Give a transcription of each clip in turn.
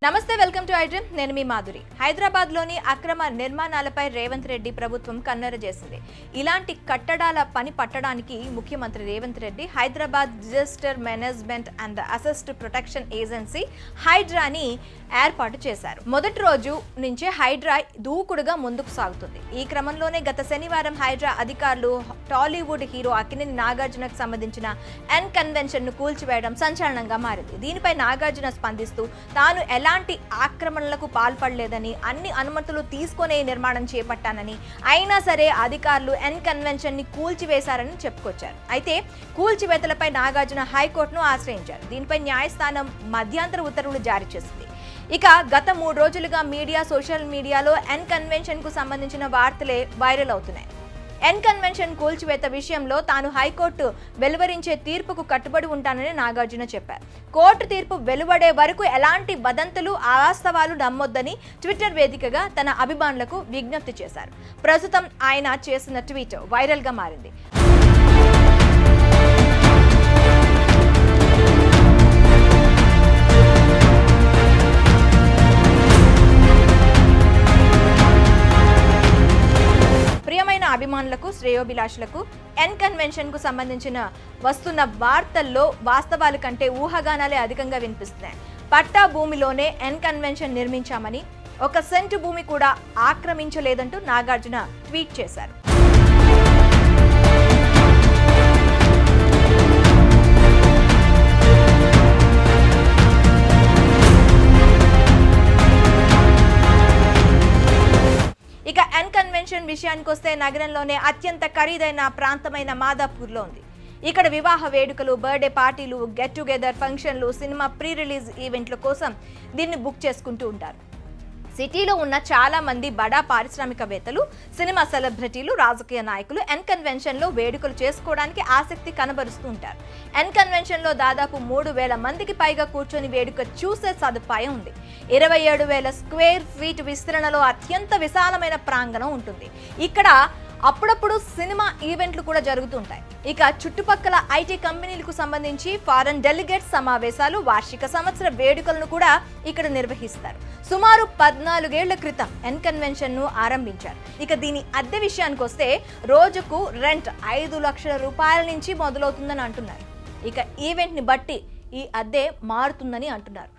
నమస్తే, welcome to iDream. నేను మీ మాధురి. హైదరాబాద్లోని అక్రమ నిర్మాణాలపై రేవంత్ రెడ్డి ప్రభుత్వం కన్నెర చేసింది. ఇలాంటి కట్టడాల పని పట్టడానికి ముఖ్యమంత్రి Revanth Reddy Hyderabad disaster management and asset protection agency హైడ్రాని ఏర్పాటు చేశారు. మొదటి రోజు నుంచే హైడ్రా దూకుడుగా ముందుకు సాగుతుంది. ఈ క్రమంలోనే గత శనివారం హైడ్రా అధికారులు టాలీవుడ్ హీరో అక్కినేని నాగార్జునకు సంబంధించిన ఎన్ కన్వెన్షన్ ను కూల్చివేయడం సంచలనంగా మారింది. దీనిపై నాగార్జున స్పందిస్తూ తాను ఎలాంటి ఆక్రమణలకు పాల్పడలేదని, అన్ని అనుమతులు తీసుకునే నిర్మాణం చేపట్టానని, అయినా సరే అధికారులు ఎన్ కన్వెన్షన్ ని కూల్చివేశారని చెప్పుకొచ్చారు. అయితే కూల్చివేతలపై నాగార్జున హైకోర్టును ఆశ్రయించారు. దీనిపై న్యాయస్థానం మధ్యంతర ఉత్తర్వులు జారీ చేసింది. ఇక గత 3 రోజులుగా సోషల్ మీడియాలో ఎన్ కన్వెన్షన్ కు సంబంధించిన వార్తలే వైరల్ అవుతున్నాయి. ఎన్ కన్వెన్షన్ కూల్చివేత విషయంలో తాను హైకోర్టు వెలువరించే తీర్పుకు కట్టుబడి ఉంటానని నాగార్జున చెప్పారు. కోర్టు తీర్పు వెలువడే వరకు ఎలాంటి వదంతులు, అవాస్తవాలు నమ్మొద్దని ట్విట్టర్ వేదికగా తన అభిమానులకు విజ్ఞప్తి చేశారు. ప్రస్తుతం ఆయన చేసిన ట్వీట్ వైరల్ గా మారింది. అభిమానులకు, శ్రేయోభిలాషులకు ఎన్ కన్వెన్షన్ కు సంబంధించిన వస్తున్న వార్తల్లో వాస్తవాల కంటే ఊహాగానాలే అధికంగా వినిపిస్తున్నాయి. పట్టా భూమిలోనే ఎన్ కన్వెన్షన్ నిర్మించామని, 1 సెంటు భూమి కూడా ఆక్రమించలేదంటూ నాగార్జున ట్వీట్ చేశారు. ఇక ఎన్ కన్వెన్షన్ విషయానికి వస్తే నగరంలోనే అత్యంత ఖరీదైన ప్రాంతమైన మాదాపూర్లో ఉంది. ఇక్కడ వివాహ వేడుకలు, బర్త్డే పార్టీలు, గెట్ టుగెదర్ ఫంక్షన్లు, సినిమా ప్రీ రిలీజ్ ఈవెంట్ల కోసం దీన్ని బుక్ చేసుకుంటూ ఉంటారు. సిటీలో ఉన్న చాలా మంది బడా పారిశ్రామికవేత్తలు, సినిమా సెలబ్రిటీలు, రాజకీయ నాయకులు ఎన్ కన్వెన్షన్ లో వేడుకలు చేసుకోవడానికి ఆసక్తి కనబరుస్తూ ఉంటారు. ఎన్ కన్వెన్షన్ లో దాదాపు 3,000 మందికి పైగా కూర్చొని వేడుక చూసే సదుపాయం ఉంది. 27,000 స్క్వేర్ ఫీట్ విస్తరణలో అత్యంత విశాలమైన ప్రాంగణం ఉంటుంది. ఇక్కడ అప్పుడప్పుడు సినిమా ఈవెంట్లు కూడా జరుగుతుంటాయి. ఇక చుట్టుపక్కల ఐటీ కంపెనీలకు సంబంధించి ఫారెన్ డెలిగేట్స్ సమావేశాలు, వార్షిక సంవత్సర వేడుకలను కూడా ఇక్కడ నిర్వహిస్తారు. సుమారు 14 ఏళ్ల క్రితం ఎన్ కన్వెన్షన్ ను ఆరంభించారు. ఇక దీని అద్దె విషయానికి వస్తే రోజుకు రెంట్ 5 లక్షల రూపాయల నుంచి మొదలవుతుందని అంటున్నారు. ఇక ఈవెంట్ ని బట్టి ఈ అద్దె మారుతుందని అంటున్నారు.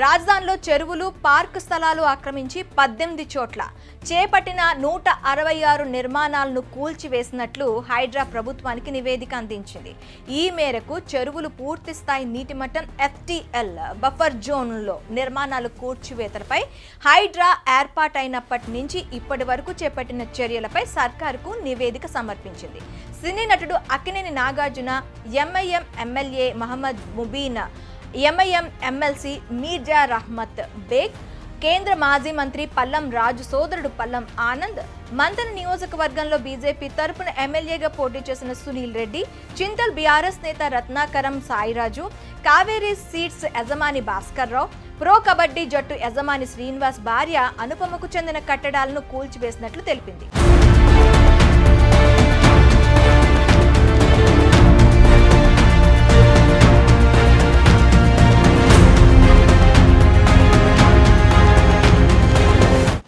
రాజధానిలో చెరువులు, పార్క్ స్థలాలు ఆక్రమించి 18 చోట్ల చేపట్టిన 166 నిర్మాణాలను కూల్చివేసినట్లు హైడ్రా ప్రభుత్వానికి నివేదిక అందించింది. ఈ మేరకు చెరువులు పూర్తి స్థాయి నీటి మట్టం FTL బఫర్ జోన్లో నిర్మాణాలు కూల్చివేతలపై హైడ్రా ఏర్పాటైనప్పటి నుంచి ఇప్పటి వరకు చేపట్టిన చర్యలపై సర్కారుకు నివేదిక సమర్పించింది. సినీ నటుడు Akkineni Nagarjuna, MIM MLA Mohammed Mubeen, MIM MLC Mirza Rahmat Baig, కేంద్ర మాజీ మంత్రి పల్లం రాజు సోదరుడు పల్లం ఆనంద్, మంతన నియోజకవర్గంలో బీజేపీ తరపున ఎమ్మెల్యేగా పోటీ చేసిన సునీల్ రెడ్డి, చింతల్ BRS నేత రత్నాకరం సాయిరాజు, కావేరీ సీట్స్ యజమాని భాస్కర్ రావు, ప్రో కబడ్డీ జట్టు యజమాని శ్రీనివాస్ భార్య అనుపమకు చెందిన కట్టడాలను కూల్చివేసినట్లు తెలిపింది.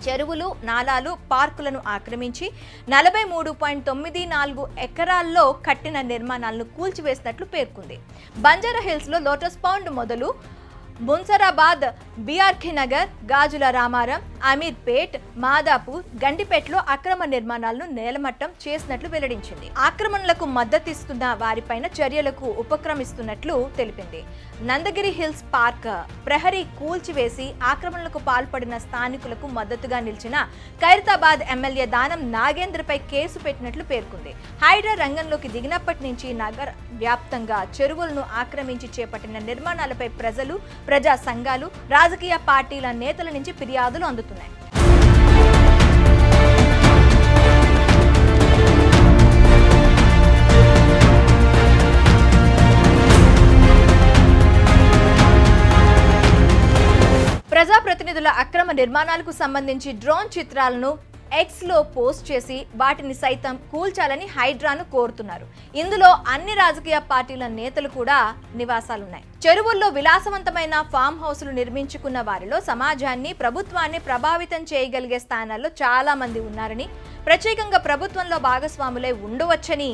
చెరువులు, నాలాలు, పార్కులను ఆక్రమించి 43.94 ఎకరాల్లో కట్టిన నిర్మాణాలను కూల్చివేసినట్లు పేర్కొంది. బంజారా హిల్స్ లో లోటస్ పాండ్ మొదలు మున్సరాబాద్, BRK నగర్, గాజుల రామారం, అమీర్పేట్, మాదాపూర్, గండిపేటలో అక్రమ నిర్మాణాలను నేలమట్టం చేసినట్లు వెల్లడించింది. ఆక్రమణలకు మద్దతిస్తున్న వారిపైన చర్యలకు ఉపక్రమిస్తున్నట్లు తెలిపింది. నందగిరి హిల్స్ పార్క్ ప్రహరీ కూల్చివేసి ఆక్రమణలకు పాల్పడిన స్థానికులకు మద్దతుగా నిలిచిన ఖైరతాబాద్ ఎమ్మెల్యే దానం నాగేంద్రపై కేసు పెట్టినట్లు పేర్కొంది. హైడ్రా రంగంలోకి దిగినప్పటి నుంచి నగర వ్యాప్తంగా చెరువులను ఆక్రమించి చేపట్టిన నిర్మాణాలపై ప్రజలు, ప్రజా సంఘాలు, రాజకీయ పార్టీల నేతల నుంచి ఫిర్యాదులు అందుతున్నాయి. ప్రజాప్రతినిధులు ప్రజాప్రతినిధుల అక్రమ నిర్మాణాలకు సంబంధించి డ్రోన్ చిత్రాలను ఎక్స్ లో పోస్ట్ చేసి వాటిని సైతం కూల్చాలని హైడ్రాను కోరుతున్నారు. ఇందులో అన్ని రాజకీయ పార్టీల నేతలు కూడా నివాసాలున్నాయి. చెరువుల్లో విలాసవంతమైన ఫామ్ హౌస్లు నిర్మించుకున్న వారిలో సమాజాన్ని, ప్రభుత్వాన్ని ప్రభావితం చేయగలిగే స్థానాల్లో చాలా మంది ఉన్నారని, ప్రత్యేకంగా ప్రభుత్వంలో భాగస్వాములై ఉండవచ్చని,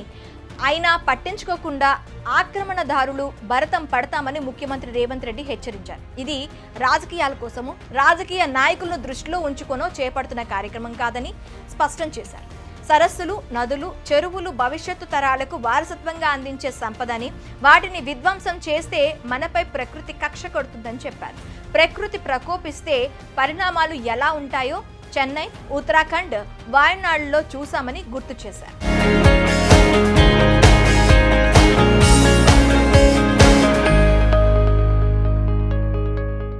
అయినా పట్టించుకోకుండా ఆక్రమణదారులు భరతం పడతామని ముఖ్యమంత్రి రేవంత్ రెడ్డి హెచ్చరించారు. ఇది రాజకీయాల కోసము, రాజకీయ నాయకులను దృష్టిలో ఉంచుకొనో చేపడుతున్న కార్యక్రమం కాదని స్పష్టం చేశారు. సరస్సులు, నదులు, చెరువులు భవిష్యత్తు తరాలకు వారసత్వంగా అందించే సంపదని, వాటిని విధ్వంసం చేస్తే మనపై ప్రకృతి కక్ష కడుతుందని చెప్పారు. ప్రకృతి ప్రకోపిస్తే పరిణామాలు ఎలా ఉంటాయో చెన్నై, ఉత్తరాఖండ్, వాయనాడులో చూశామని గుర్తు చేశారు.